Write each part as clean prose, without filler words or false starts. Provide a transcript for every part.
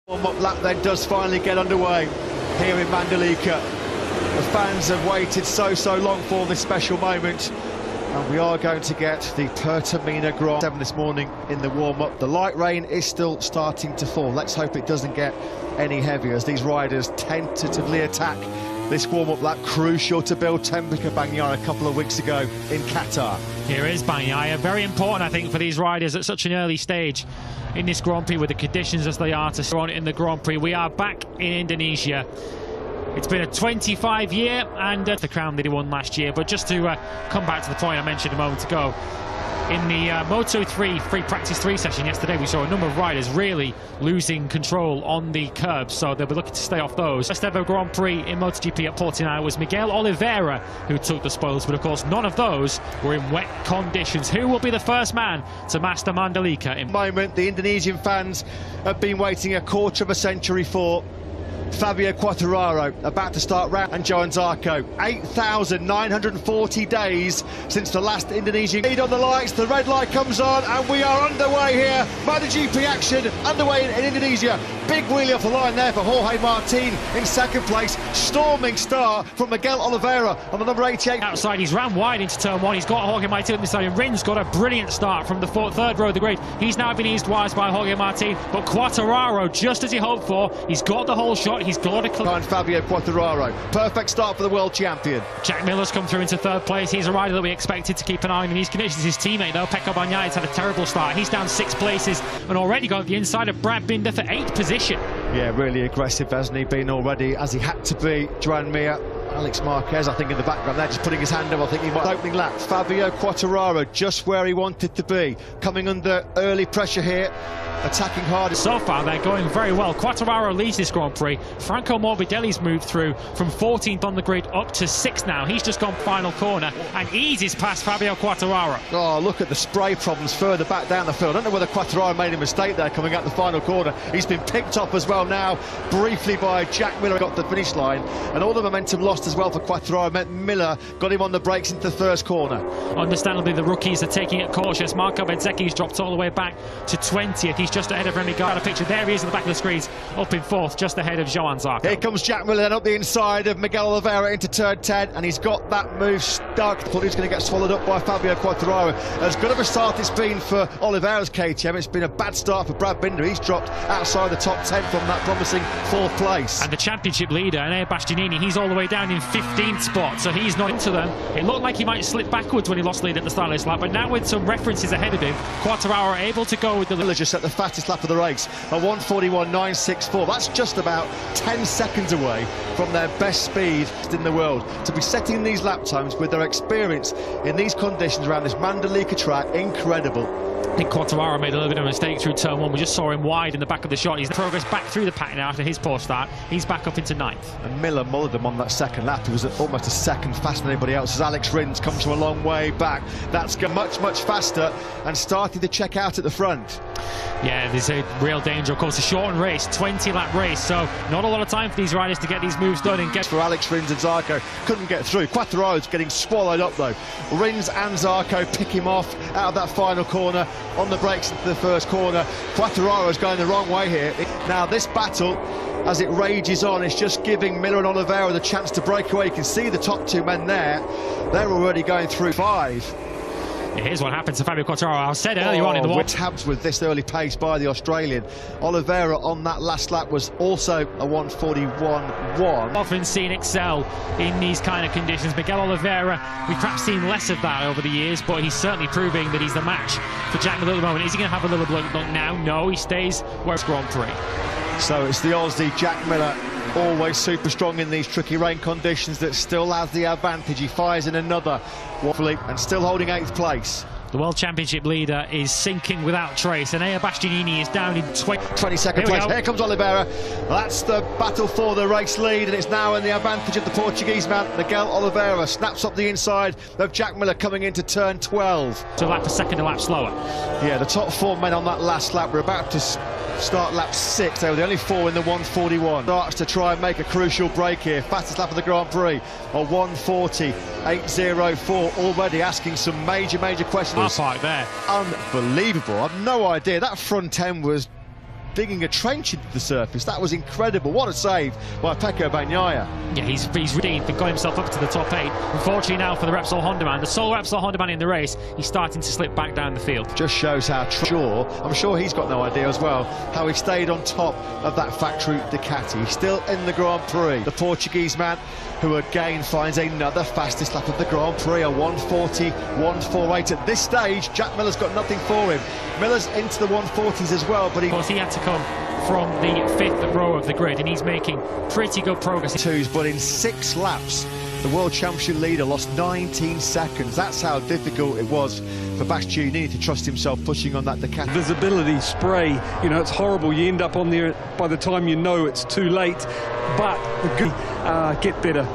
Warm-up lap then does finally get underway here in Mandalika. The fans have waited so long for this special moment, and we are going to get the Pertamina Grand 7 this morning in the warm-up. The light rain is still starting to fall. Let's hope it doesn't get any heavier as these riders tentatively attack this warm-up lap, crucial to build temperature. Bagnaia a couple of weeks ago in Qatar. Here is Bagnaia, very important I think for these riders at such an early stage in this Grand Prix with the conditions as they are to start in the Grand Prix. We are back in Indonesia. It's been a 25-year and the crown that he won last year. But just to come back to the point I mentioned a moment ago, in the Moto3 free practice 3 session yesterday, we saw a number of riders really losing control on the curbs, so they'll be looking to stay off those. First ever Grand Prix in MotoGP at Portimao was Miguel Oliveira who took the spoils, but of course none of those were in wet conditions. Who will be the first man to master Mandalika? In moment, the Indonesian fans have been waiting a quarter of a century for Fabio Quartararo, about to start round, and Johan Zarco. 8,940 days since the last Indonesian lead on the lights. The red light comes on and we are underway here. MotoGP action underway in Indonesia. Big wheelie off the line there for Jorge Martin in second place. Storming start from Miguel Oliveira on the number 88. Outside, he's ran wide into turn one. He's got Jorge Martin on the side, and Rin's got a brilliant start from the third row of the grid. He's now been eased wise by Jorge Martin, but Quartararo, just as he hoped for, he's got the whole shot. He's got a behind Fabio Quartararo. Perfect start for the world champion. Jack Miller's come through into third place. He's a rider that we expected to keep an eye on in these conditions. His teammate though, Pecco Bagnaia, had a terrible start. He's down 6 places and already got the inside of Brad Binder for 8th position. Yeah, really aggressive, hasn't he been already, as he had to be. Joan Mir, Alex Marquez, I think in the background there, just putting his hand up. I think he might opening lap. Fabio Quartararo just where he wanted to be, coming under early pressure here, attacking hard. So far they're going very well. Quartararo leads this Grand Prix. Franco Morbidelli's moved through from 14th on the grid up to 6th now. He's just gone final corner and eases past Fabio Quartararo. Oh, look at the spray problems further back down the field. I don't know whether Quartararo made a mistake there coming out the final corner. He's been picked up as well now briefly by Jack Miller. Got the finish line, and all the momentum lost as well for Quartararo meant Miller got him on the brakes into the first corner. Understandably the rookies are taking it cautious. Marco Bezzecchi's dropped all the way back to 20th. He's just ahead of Remy Gardner. Picture there he is in the back of the screens, up in 4th, just ahead of Johan Zarco. Here comes Jack Miller then up the inside of Miguel Oliveira into turn 10, and he's got that move stuck. Thought he was going to get swallowed up by Fabio Quartararo. As good of a start it's been for Oliveira's KTM, it's been a bad start for Brad Binder. He's dropped outside the top 10 from that promising 4th place. And the championship leader, Enea Bastianini, he's all the way down in 15th spot, so he's not into them. It looked like he might slip backwards when he lost lead at the start of this lap, but now with some references ahead of him, Quartararo able to go with the... Miller just set the fastest lap of the race, a 1:41.964. That's just about 10 seconds away from their best speed in the world. To be setting these lap times with their experience in these conditions around this Mandalika track, incredible. I think Quartararo made a little bit of a mistake through turn 1. We just saw him wide in the back of the shot. He's progressed back through the pack now after his poor start. He's back up into 9th. And Miller mullered him on that second lap. He was almost a second faster than anybody else as Alex Rins comes from a long way back. That's much faster and starting to check out at the front. Yeah, there's a real danger. Of course, a shortened race, 20-lap race, so not a lot of time for these riders to get these moves done and get... For Alex Rins and Zarco, couldn't get through. Quartararo's getting swallowed up though. Rins and Zarco pick him off out of that final corner, on the brakes into the first corner. Quartararo's going the wrong way here. Now this battle, as it rages on, is just giving Miller and Oliveira the chance to break away. You can see the top 2 men there. They're already going through 5. Here's what happens to Fabio Quartararo. I said earlier on in the war. Tabs with this early pace by the Australian. Oliveira on that last lap was also a 1:41.1. Often seen excel in these kind of conditions. Miguel Oliveira, we've perhaps seen less of that over the years, but he's certainly proving that he's the match for Jack Miller at the moment. Is he going to have a little look now? No, he stays where it's Grand Prix. So it's the Aussie Jack Miller, always super strong in these tricky rain conditions, that still has the advantage. He fires in another waffle and still holding 8th place. The World Championship leader is sinking without trace, and Enea Bastianini is down in 22nd place. Here comes Oliveira. That's the battle for the race lead, and it's now in the advantage of the Portuguese man. Miguel Oliveira snaps up the inside of Jack Miller coming into turn 12. So a second a lap slower. Yeah, the top 4 men on that last lap were about to start lap 6. They were the only 4 in the 1:41. Starts to try and make a crucial break here. Fastest lap of the Grand Prix, a 1:40.804. Already asking some major questions. Park there. Unbelievable. I've no idea. That front end was digging a trench into the surface. That was incredible. What a save by Pecco Bagnaia. Yeah, he's redeemed and got himself up to the top 8. Unfortunately now for the Repsol Honda man, the sole Repsol Honda man in the race, he's starting to slip back down the field. Just shows how I'm sure he's got no idea as well, how he stayed on top of that factory Ducati. He's still in the Grand Prix. The Portuguese man, who again finds another fastest lap of the Grand Prix, a 1:40, 1:48. At this stage, Jack Miller's got nothing for him. Miller's into the 1:40s as well, but of course he had to come from the 5th row of the grid, and he's making pretty good progress. But in 6 laps, the World Championship leader lost 19 seconds. That's how difficult it was for Bastianini to trust himself pushing on that Ducati. Visibility spray, you know, it's horrible. You end up on there by the time you know it's too late, but the good get better.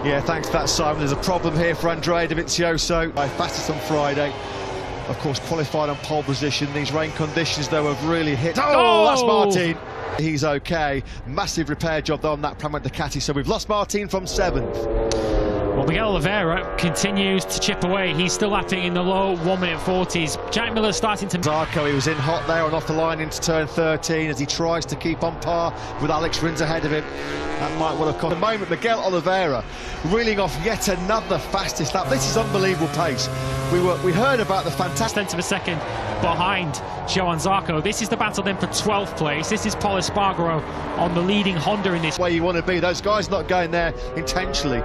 Yeah, thanks for that, Simon. There's a problem here for Andrea Dovizioso. Fastest on Friday. Of course, qualified on pole position. These rain conditions, though, have really hit. Oh, that's Martin. He's okay. Massive repair job, though, on that Pramac Ducati. So we've lost Martin from 7th. Well, Miguel Oliveira continues to chip away. He's still lapping in the low 1-minute 40s. Jack Miller starting to... Zarco, he was in hot there and off the line into turn 13 as he tries to keep on par with Alex Rins ahead of him. That might well have cost. At the moment, Miguel Oliveira reeling off yet another fastest lap. This is unbelievable pace. We heard about the fantastic... tenth of a second behind Johann Zarco. This is the battle then for 12th place. This is Paul Espargaro on the leading Honda in this. Where you want to be. Those guys not going there intentionally.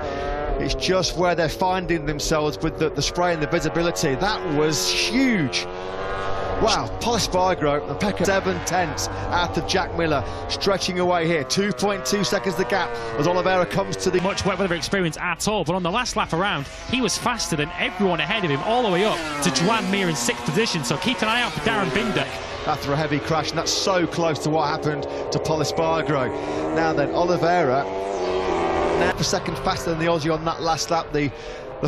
It's just where they're finding themselves with the spray and the visibility. That was huge. Wow, Paul Espargaro and Pecco 7/10 out of Jack Miller, stretching away here. 2.2 seconds the gap as Oliveira comes to the... Much wet weather experience at all, but on the last lap around, he was faster than everyone ahead of him, all the way up to Joan Mir in 6th position, so keep an eye out for Darren Binder. After a heavy crash, and that's so close to what happened to Paul Espargaro. Now then, Oliveira, now for second faster than the Aussie on that last lap. The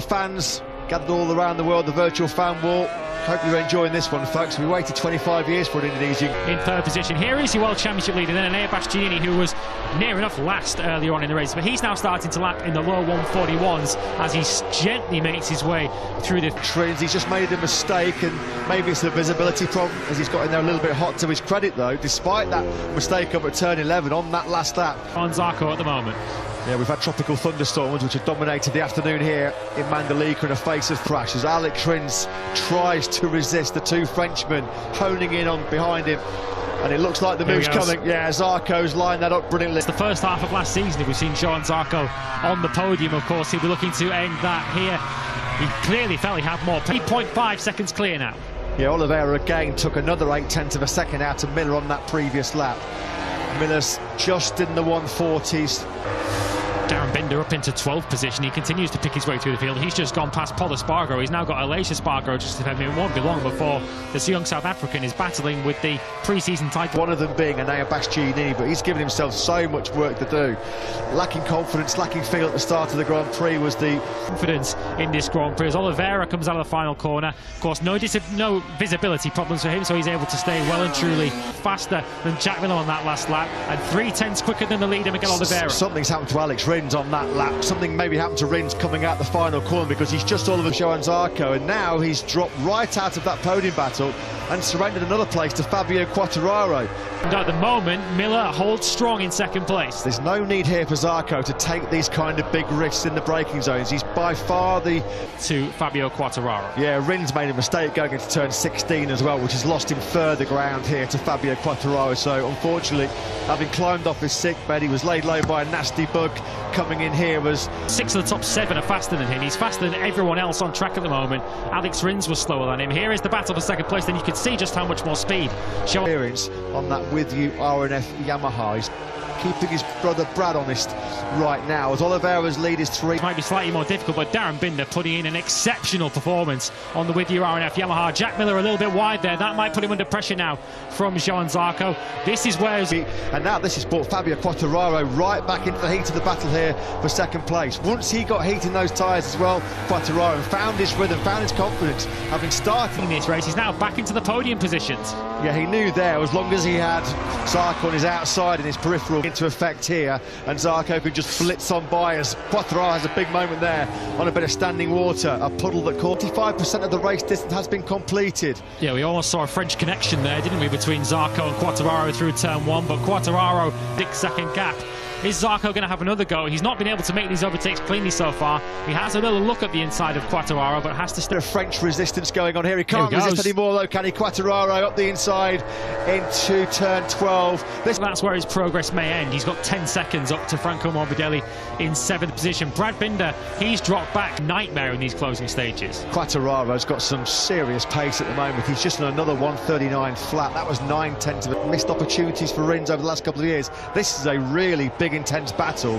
fans gathered all around the world, the virtual fan wall. Hope you're enjoying this one, folks. We waited 25 years for an Indonesian. In 3rd position, here is your World Championship leader, then Enea Bastianini, who was near enough last earlier on in the race, but he's now starting to lap in the low 141s as he gently makes his way through the... Trins. He's just made a mistake, and maybe it's a visibility problem as he's got in there a little bit hot. To his credit, though, despite that mistake up at turn 11 on that last lap. On Zarco at the moment. Yeah, we've had tropical thunderstorms which have dominated the afternoon here in Mandalika in a face of crash as Alex Rins tries to resist the 2 Frenchmen honing in on behind him, and it looks like the move's coming. Yeah, Zarco's lined that up brilliantly. It's the first half of last season we've seen Johann Zarco on the podium. Of course, he'll be looking to end that here. He clearly felt he had more. 3.5 seconds clear now. Yeah, Oliveira again took another 0.8 of a second out of Miller on that previous lap. Miller's just in the 140s. Darren Binder up into 12th position. He continues to pick his way through the field. He's just gone past Paul Espargaro. He's now got Aleix Espargaro just ahead of him. It won't be long before this young South African is battling with the pre-season title. One of them being Enea Bastianini, but he's given himself so much work to do. Lacking confidence, lacking feel at the start of the Grand Prix was the... confidence in this Grand Prix as Oliveira comes out of the final corner. Of course, no visibility problems for him, so he's able to stay well and truly faster than Jack Miller on that last lap, and 3/10 quicker than the leader, Miguel Oliveira. Something's happened to Alex Rins on that lap. Something maybe happened to Rins coming out the final corner, because he's just all over Johann Zarco, and now he's dropped right out of that podium battle and surrendered another place to Fabio Quartararo. And at the moment, Miller holds strong in 2nd place. There's no need here for Zarco to take these kind of big risks in the braking zones. He's by far the... to Fabio Quartararo. Yeah, Rins made a mistake going into turn 16 as well, which has lost him further ground here to Fabio Quartararo. So unfortunately, having climbed off his sick bed, he was laid low by a nasty bug. Coming in here was... 6 of the top 7 are faster than him. He's faster than everyone else on track at the moment. Alex Rins was slower than him. Here is the battle for 2nd place, then you can see just how much more speed. Experience on that With You RNF Yamaha. He's keeping his brother Brad honest right now as Oliveira's lead is 3. It might be slightly more difficult, but Darren Binder putting in an exceptional performance on the With You RNF Yamaha. Jack Miller a little bit wide there. That might put him under pressure now from Johann Zarco. This is where... and now this has brought Fabio Quartararo right back into the heat of the battle here for 2nd place. Once he got heat in those tyres as well, Quartararo found his rhythm, found his confidence, having started in this race. He's now back into the podium positions. Yeah, he knew there, as long as he had Zarco on his outside and his peripheral into effect here, and Zarco could just blitz on by as Quartararo has a big moment there on a bit of standing water, a puddle that caught 45% of the race distance has been completed. Yeah, we almost saw a French connection there, didn't we, between Zarco and Quartararo through turn one, but Quartararo, 6-second gap. Is Zarco going to have another go? He's not been able to make these overtakes cleanly so far. He has a little look at the inside of Quartararo, but has to stay. A French resistance going on here. He can't resist anymore, though, can he? Quartararo up the inside into turn 12. That's where his progress may end. He's got 10 seconds up to Franco Morbidelli in 7th position. Brad Binder, he's dropped back. Nightmare in these closing stages. Quartararo's got some serious pace at the moment. He's just on another 139 flat. That was 9/10 of missed opportunities for Rins over the last couple of years. This is a really big, intense battle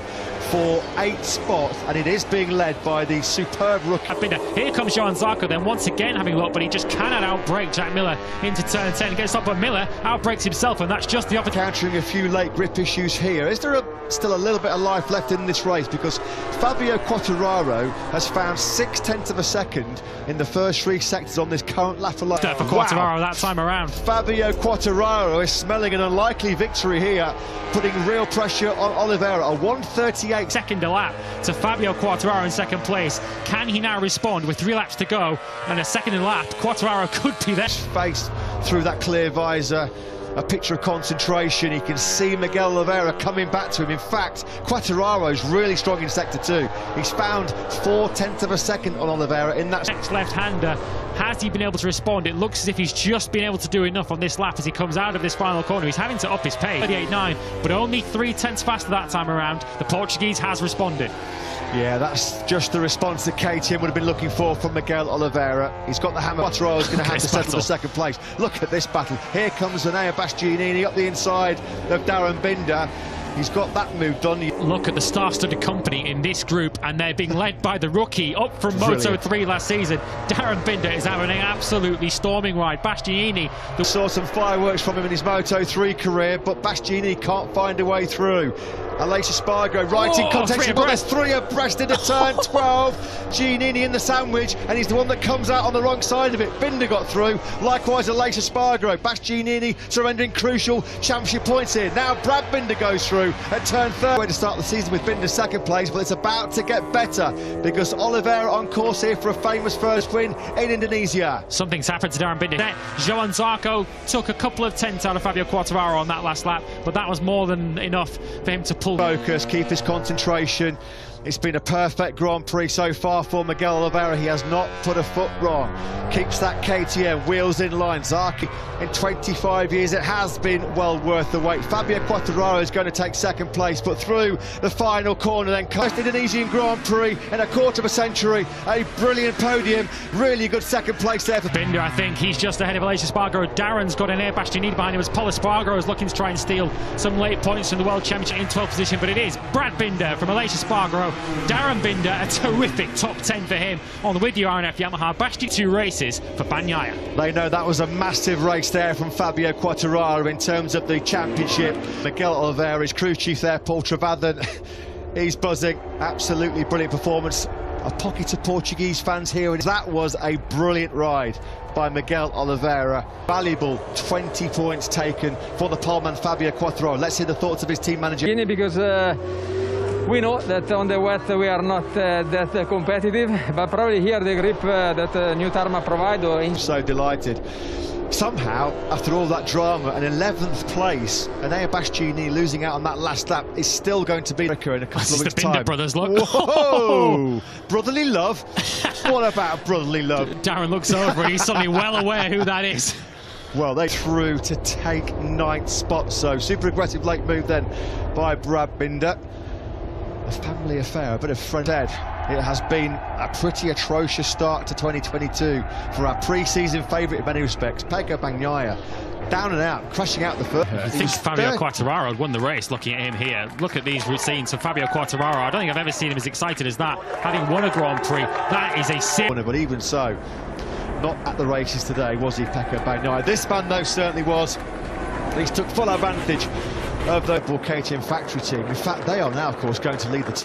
for 8 spots, and it is being led by the superb rookie. Here comes Johan Zarco, then once again having a look, but he just cannot outbrake Jack Miller into turn 10. He gets stopped, but Miller outbrakes himself, and that's just the opposite. Countering a few late grip issues here. Is there still a little bit of life left in this race? Because Fabio Quartararo has found 0.6 of a second in the first 3 sectors on this current lap alone. For Quartararo that time around. Fabio Quartararo is smelling an unlikely victory here, putting real pressure on Oliveira. A 1:38 second a lap to Fabio Quartararo in 2nd place. Can he now respond with 3 laps to go and a second a lap? Quartararo could be there. Face through that clear visor, a picture of concentration. He can see Miguel Oliveira coming back to him. In fact, Quartararo's really strong in sector 2. He's found 0.4 of a second on Oliveira in that. Next left-hander, has he been able to respond? It looks as if he's just been able to do enough on this lap as he comes out of this final corner. He's having to up his pace. 38.9, but only 0.3 faster that time around. The Portuguese has responded. Yeah, that's just the response that KTM would have been looking for from Miguel Oliveira. He's got the hammer. Quartararo's going to have to settle for 2nd place. Look at this battle. Here comes Enea Bastianini up the inside of Darren Binder. He's got that moved on. Look at the star-studded company in this group, and they're being led by the rookie up from Moto3 last season. Darren Binder is having an absolutely storming ride. Bastianini saw some fireworks from him in his Moto3 career, but Bastianini can't find a way through. Aleix Espargaro right in contention, but there's 3 abreast into turn 12. Giannini in the sandwich, and he's the one that comes out on the wrong side of it. Binder got through, likewise Aleix Espargaro. Bastianini surrendering crucial championship points here. Now Brad Binder goes through at turn 3. Way to start the season with Binder 2nd place, but it's about to get better because Oliveira on course here for a famous first win in Indonesia. Something's happened to Darren Binder. Johan Zarco took a couple of tenths out of Fabio Quartararo on that last lap, but that was more than enough for him to pull. Focus, keep his concentration. It's been a perfect Grand Prix so far for Miguel Oliveira. He has not put a foot wrong. Keeps that KTM, wheels in line. Zarco, in 25 years, it has been well worth the wait. Fabio Quartararo is going to take 2nd place, but through the final corner then coast Indonesian Grand Prix in a 1/4 of a century. A brilliant podium, really good 2nd place there for Binder. I think he's just ahead of Aleix Espargaro. Darren's got an Enea Bastianini behind him as Paul Espargaro is looking to try and steal some late points from the World Championship in 12th position, but it is Brad Binder from Aleix Espargaro. Darren Binder, a terrific top 10 for him on the with you RNF Yamaha. Basti 2 races for Bagnaia. They know that was a massive race there from Fabio Quartararo in terms of the championship. Miguel Oliveira's crew chief there, Paul Travadden, he's buzzing. Absolutely brilliant performance. A pocket of Portuguese fans here, and that was a brilliant ride by Miguel Oliveira. Valuable 20 points taken for the poleman Fabio Quartararo. Let's hear the thoughts of his team manager. Because we know that on the wet we are not that competitive, but probably here the grip that New Tarma provide. So delighted. Somehow, after all that drama, an 11th place, Enea Bastianini losing out on that last lap is still going to be in a couple of weeks' time. The Binder brothers, look. Whoa! Brotherly love? What about brotherly love? Darren looks over and he's suddenly well aware who that is. Well, they through to take 9th spot, so super aggressive late move then by Brad Binder. A family affair, a bit of front head. It has been a pretty atrocious start to 2022 for our pre-season favourite in many respects, Pecco Bagnaia. Down and out, crashing out the first. I think Fabio Quartararo had won the race looking at him here. Look at these routines of Fabio Quartararo. I don't think I've ever seen him as excited as that, having won a Grand Prix. That is a sin. But even so, not at the races today, was he, Pecco Bagnaia? This man, though, certainly was. He took full advantage of the KTM factory team. In fact, they are now, of course, going to lead the team.